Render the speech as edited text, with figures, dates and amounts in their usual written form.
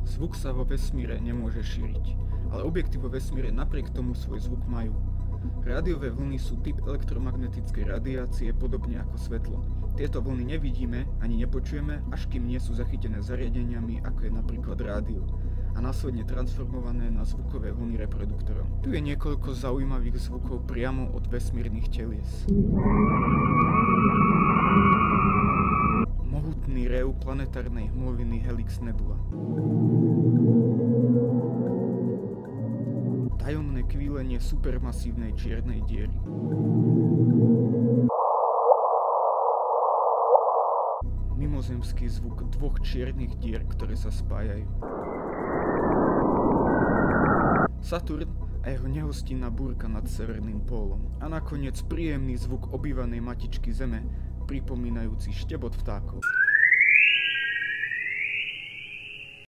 Zvuk sa vo vesmíre nemôže šíriť, ale objekty vo vesmíre napriek tomu svoj zvuk majú. Rádiové vlny sú typ elektromagnetickej radiácie podobne ako svetlo. Tieto vlny nevidíme ani nepočujeme, až kým nie sú zachytené zariadeniami, ako je napríklad rádio, a následne transformované na zvukové vlny reproduktorom. Tu je niekoľko zaujímavých zvukov priamo od vesmírnych telies. Mohutný rev planetárnej hmloviny Helix Nebula. Tajomné kvílenie supermasívnej čiernej diery. Mimozemský zvuk dvoch čiernych dier, ktoré sa spájajú. Saturn a jeho nehostinná búrka nad severným pólom. A nakoniec príjemný zvuk obývanej matičky Zeme, pripomínajúci štebot vtákov.